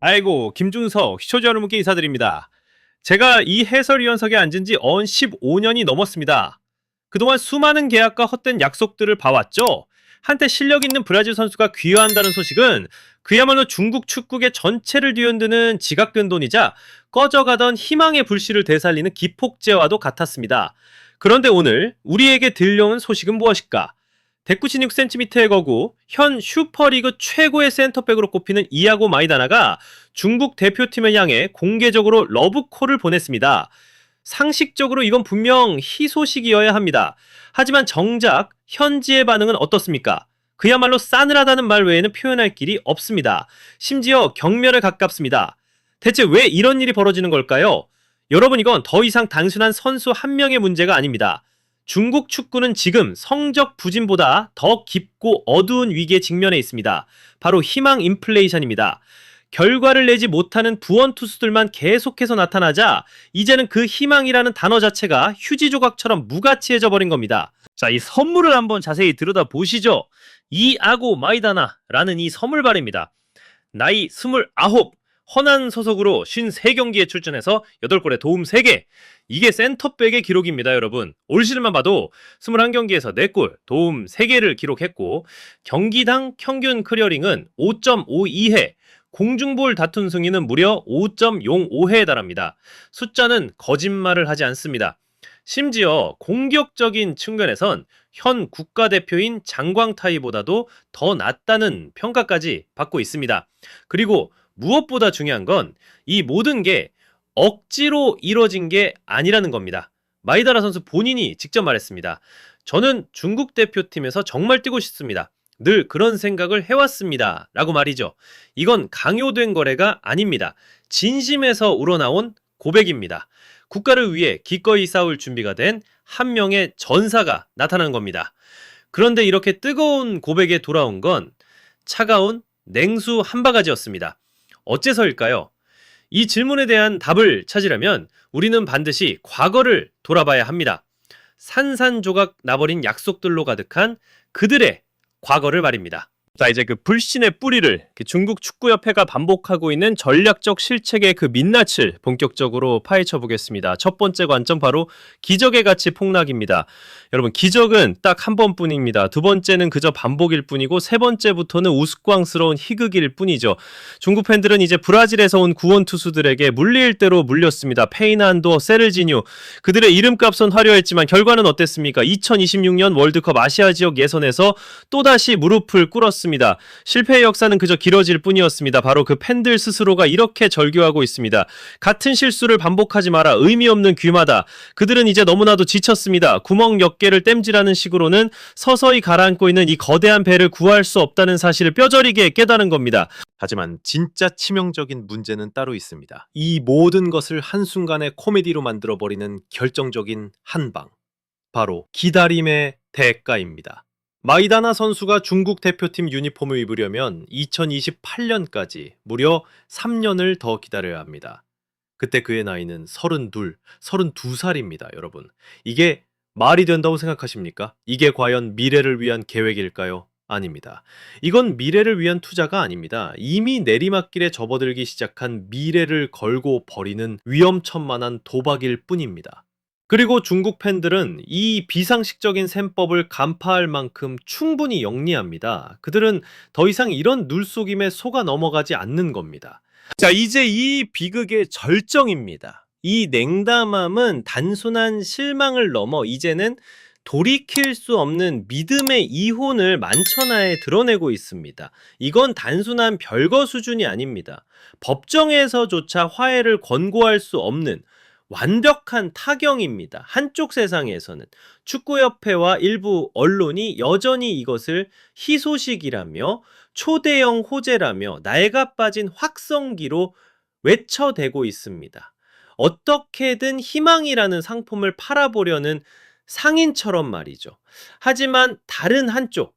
아이고, 김준석, 시청자 여러분께 인사드립니다. 제가 이 해설위원석에 앉은 지 언 15년이 넘었습니다. 그동안 수많은 계약과 헛된 약속들을 봐왔죠. 한때 실력 있는 브라질 선수가 귀화한다는 소식은 그야말로 중국 축구계 전체를 뒤흔드는 지각된 돈이자 꺼져가던 희망의 불씨를 되살리는 기폭제와도 같았습니다. 그런데 오늘 우리에게 들려온 소식은 무엇일까? 196cm의 거구, 현 슈퍼리그 최고의 센터백으로 꼽히는 이아고 마이다나가 중국 대표팀을 향해 공개적으로 러브콜을 보냈습니다. 상식적으로 이건 분명 희소식이어야 합니다. 하지만 정작 현지의 반응은 어떻습니까? 그야말로 싸늘하다는 말 외에는 표현할 길이 없습니다. 심지어 경멸에 가깝습니다. 대체 왜 이런 일이 벌어지는 걸까요? 여러분, 이건 더 이상 단순한 선수 한 명의 문제가 아닙니다. 중국 축구는 지금 성적 부진보다 더 깊고 어두운 위기에 직면해 있습니다. 바로 희망 인플레이션입니다. 결과를 내지 못하는 부원 투수들만 계속해서 나타나자 이제는 그 희망이라는 단어 자체가 휴지 조각처럼 무가치해져 버린 겁니다. 자, 이 선물을 한번 자세히 들여다 보시죠. 이아고 마이다나라는 이 선물발입니다. 나이 29, 허난 소속으로 53경기에 출전해서 8골에 도움 3개. 이게 센터백의 기록입니다, 여러분. 올 시즌만 봐도 21경기에서 4골, 도움 3개를 기록했고 경기당 평균 클리어링은 5.52회, 공중볼 다툰 승리는 무려 5.05회에 달합니다. 숫자는 거짓말을 하지 않습니다. 심지어 공격적인 측면에선 현 국가대표인 장광타이보다도 더 낫다는 평가까지 받고 있습니다. 그리고 무엇보다 중요한 건 이 모든 게 억지로 이뤄진 게 아니라는 겁니다. 마이다나 선수 본인이 직접 말했습니다. 저는 중국 대표팀에서 정말 뛰고 싶습니다. 늘 그런 생각을 해왔습니다. 라고 말이죠. 이건 강요된 거래가 아닙니다. 진심에서 우러나온 고백입니다. 국가를 위해 기꺼이 싸울 준비가 된 한 명의 전사가 나타난 겁니다. 그런데 이렇게 뜨거운 고백에 돌아온 건 차가운 냉수 한 바가지였습니다. 어째서일까요? 이 질문에 대한 답을 찾으려면 우리는 반드시 과거를 돌아봐야 합니다. 산산조각 나버린 약속들로 가득한 그들의 과거를 말입니다. 자, 이제 그 불신의 뿌리를 중국 축구협회가 반복하고 있는 전략적 실책의 그 민낯을 본격적으로 파헤쳐 보겠습니다. 첫 번째 관점 바로 기적의 가치 폭락입니다. 여러분, 기적은 딱 한 번뿐입니다. 두 번째는 그저 반복일 뿐이고 세 번째부터는 우스꽝스러운 희극일 뿐이죠. 중국 팬들은 이제 브라질에서 온 구원 투수들에게 물릴 대로 물렸습니다. 페이난도, 세르지뉴, 그들의 이름값은 화려했지만 결과는 어땠습니까? 2026년 월드컵 아시아 지역 예선에서 또다시 무릎을 꿇었습니다. 실패의 역사는 그저 길어질 뿐이었습니다. 바로 그 팬들 스스로가 이렇게 절규하고 있습니다. 같은 실수를 반복하지 마라. 의미 없는 귀마다. 그들은 이제 너무나도 지쳤습니다. 구멍 몇 개를 땜질하는 식으로는 서서히 가라앉고 있는 이 거대한 배를 구할 수 없다는 사실을 뼈저리게 깨달은 겁니다. 하지만 진짜 치명적인 문제는 따로 있습니다. 이 모든 것을 한순간에 코미디로 만들어버리는 결정적인 한방. 바로 기다림의 대가입니다. 마이다나 선수가 중국 대표팀 유니폼을 입으려면 2028년까지 무려 3년을 더 기다려야 합니다. 그때 그의 나이는 32살입니다, 여러분. 이게 말이 된다고 생각하십니까? 이게 과연 미래를 위한 계획일까요? 아닙니다. 이건 미래를 위한 투자가 아닙니다. 이미 내리막길에 접어들기 시작한 미래를 걸고 버리는 위험천만한 도박일 뿐입니다. 그리고 중국 팬들은 이 비상식적인 셈법을 간파할 만큼 충분히 영리합니다. 그들은 더 이상 이런 물속임에 속아 넘어가지 않는 겁니다. 자, 이제 이 비극의 절정입니다. 이 냉담함은 단순한 실망을 넘어 이제는 돌이킬 수 없는 믿음의 이혼을 만천하에 드러내고 있습니다. 이건 단순한 별거 수준이 아닙니다. 법정에서조차 화해를 권고할 수 없는 완벽한 타경입니다. 한쪽 세상에서는 축구협회와 일부 언론이 여전히 이것을 희소식이라며 초대형 호재라며 낡아 빠진 확성기로 외쳐대고 있습니다. 어떻게든 희망이라는 상품을 팔아보려는 상인처럼 말이죠. 하지만 다른 한쪽,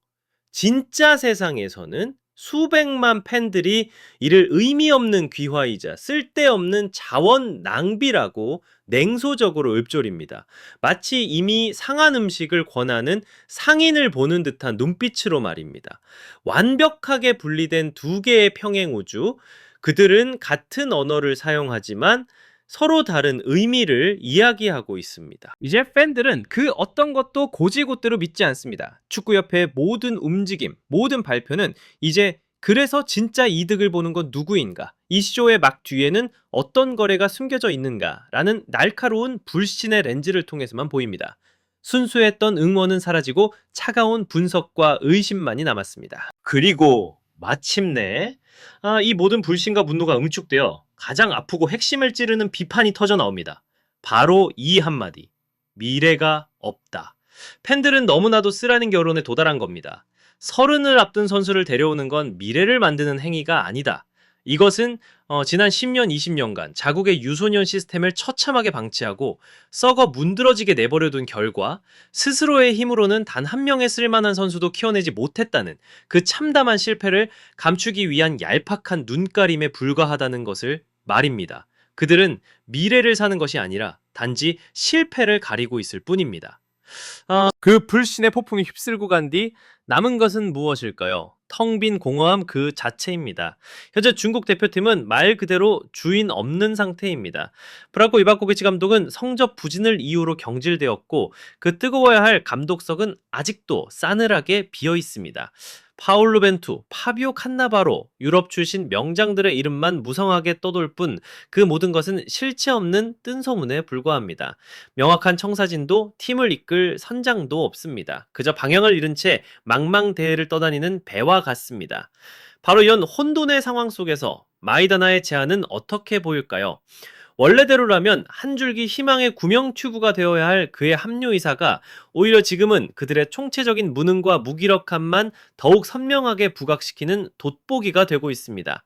진짜 세상에서는 수백만 팬들이 이를 의미 없는 귀화이자 쓸데없는 자원 낭비라고 냉소적으로 읊조립니다. 마치 이미 상한 음식을 권하는 상인을 보는 듯한 눈빛으로 말입니다. 완벽하게 분리된 두 개의 평행 우주, 그들은 같은 언어를 사용하지만 서로 다른 의미를 이야기하고 있습니다. 이제 팬들은 그 어떤 것도 고지고대로 믿지 않습니다. 축구협회의 모든 움직임, 모든 발표는 이제 그래서 진짜 이득을 보는 건 누구인가? 이 쇼의 막 뒤에는 어떤 거래가 숨겨져 있는가라는 날카로운 불신의 렌즈를 통해서만 보입니다. 순수했던 응원은 사라지고 차가운 분석과 의심만이 남았습니다. 그리고 마침내 이 모든 불신과 분노가 응축되어 가장 아프고 핵심을 찌르는 비판이 터져 나옵니다. 바로 이 한마디. 미래가 없다. 팬들은 너무나도 쓰라린 결론에 도달한 겁니다. 30을 앞둔 선수를 데려오는 건 미래를 만드는 행위가 아니다. 이것은 지난 10년, 20년간 자국의 유소년 시스템을 처참하게 방치하고 썩어 문드러지게 내버려둔 결과 스스로의 힘으로는 단 한 명의 쓸만한 선수도 키워내지 못했다는 그 참담한 실패를 감추기 위한 얄팍한 눈가림에 불과하다는 것을 말입니다. 그들은 미래를 사는 것이 아니라 단지 실패를 가리고 있을 뿐입니다. 그 불신의 폭풍이 휩쓸고 간 뒤 남은 것은 무엇일까요? 텅 빈 공허함 그 자체입니다. 현재 중국 대표팀은 말 그대로 주인 없는 상태입니다. 브라코 이바코비치 감독은 성적 부진을 이유로 경질되었고 그 뜨거워야 할 감독석은 아직도 싸늘하게 비어 있습니다. 파울루 벤투, 파비오 칸나바로, 유럽 출신 명장들의 이름만 무성하게 떠돌 뿐 그 모든 것은 실체 없는 뜬소문에 불과합니다. 명확한 청사진도 팀을 이끌 선장도 없습니다. 그저 방향을 잃은 채 망망대해를 떠다니는 배와 같습니다. 바로 이런 혼돈의 상황 속에서 마이다나의 제안은 어떻게 보일까요? 원래대로라면 한 줄기 희망의 구명 튜브가 되어야 할 그의 합류 의사가 오히려 지금은 그들의 총체적인 무능과 무기력함만 더욱 선명하게 부각시키는 돋보기가 되고 있습니다.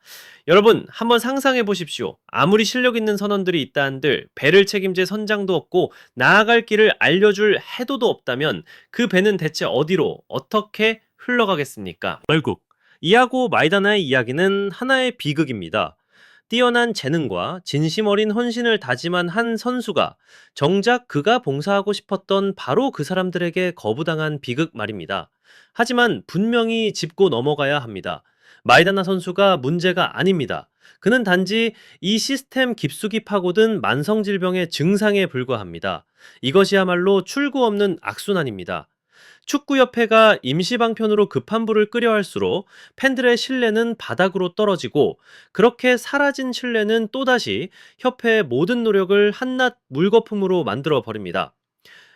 여러분 한번 상상해 보십시오. 아무리 실력 있는 선원들이 있다 한들 배를 책임질 선장도 없고 나아갈 길을 알려줄 해도도 없다면 그 배는 대체 어디로 어떻게 흘러가겠습니까? 결국 이하고 마이다나의 이야기는 하나의 비극입니다. 뛰어난 재능과 진심 어린 헌신을 다짐한 한 선수가 정작 그가 봉사하고 싶었던 바로 그 사람들에게 거부당한 비극 말입니다. 하지만 분명히 짚고 넘어가야 합니다. 마이다나 선수가 문제가 아닙니다. 그는 단지 이 시스템 깊숙이 파고든 만성질병의 증상에 불과합니다. 이것이야말로 출구 없는 악순환입니다. 축구협회가 임시방편으로 급한 불을 끄려 할수록 팬들의 신뢰는 바닥으로 떨어지고 그렇게 사라진 신뢰는 또다시 협회의 모든 노력을 한낱 물거품으로 만들어 버립니다.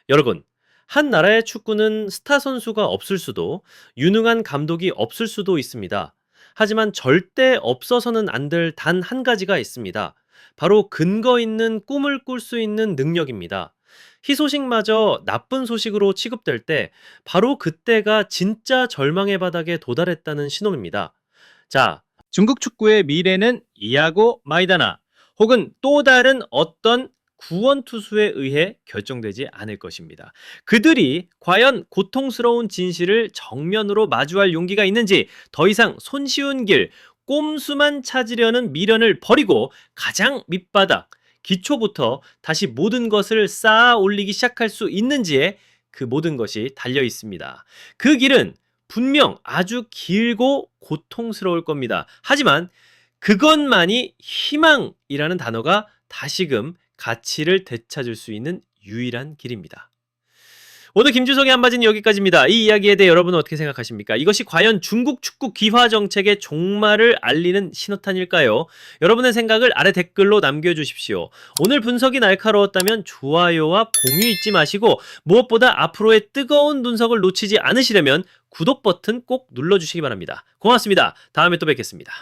여러분, 한 나라의 축구는 스타 선수가 없을 수도 유능한 감독이 없을 수도 있습니다. 하지만 절대 없어서는 안 될 단 한 가지가 있습니다. 바로 근거 있는 꿈을 꿀 수 있는 능력입니다. 희소식마저 나쁜 소식으로 취급될 때 바로 그때가 진짜 절망의 바닥에 도달했다는 신호입니다. 자, 중국 축구의 미래는 이아고 마이다나 혹은 또 다른 어떤 구원 투수에 의해 결정되지 않을 것입니다. 그들이 과연 고통스러운 진실을 정면으로 마주할 용기가 있는지 더 이상 손쉬운 길, 꼼수만 찾으려는 미련을 버리고 가장 밑바닥, 기초부터 다시 모든 것을 쌓아 올리기 시작할 수 있는지에 그 모든 것이 달려 있습니다. 그 길은 분명 아주 길고 고통스러울 겁니다. 하지만 그것만이 희망이라는 단어가 다시금 가치를 되찾을 수 있는 유일한 길입니다. 오늘 김주성의 한마디는 여기까지입니다. 이 이야기에 대해 여러분은 어떻게 생각하십니까? 이것이 과연 중국 축구 귀화 정책의 종말을 알리는 신호탄일까요? 여러분의 생각을 아래 댓글로 남겨주십시오. 오늘 분석이 날카로웠다면 좋아요와 공유 잊지 마시고 무엇보다 앞으로의 뜨거운 분석을 놓치지 않으시려면 구독 버튼 꼭 눌러주시기 바랍니다. 고맙습니다. 다음에 또 뵙겠습니다.